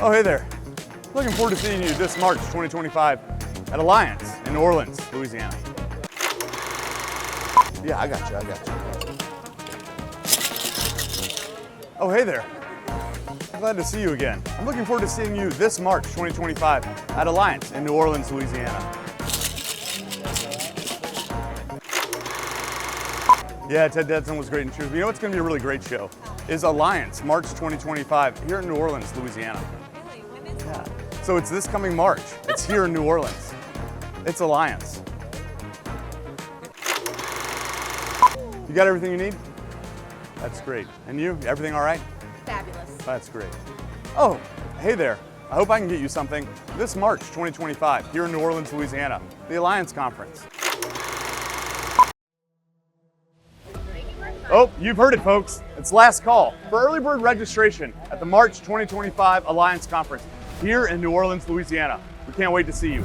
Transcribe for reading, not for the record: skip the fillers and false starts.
Oh, hey there. Looking forward to seeing you this March 2025 at Alliance in New Orleans, Louisiana. Yeah, I got you. Oh, hey there. Glad to see you again. I'm looking forward to seeing you this March 2025 at Alliance in New Orleans, Louisiana. Yeah, Ted Denson was great in truth. You know what's going to be a really great show is Alliance, March 2025, here in New Orleans, Louisiana. Really? When is Yeah. So it's this coming March. It's here in New Orleans. It's Alliance. You got everything you need? That's great. And you? Everything all right? Fabulous. That's great. Oh, hey there. I hope I can get you something this March 2025 here in New Orleans, Louisiana, the Alliance Conference. Oh, you've heard it, folks. It's last call for early bird registration at the March 2025 Alliance Conference here in New Orleans, Louisiana. We can't wait to see you.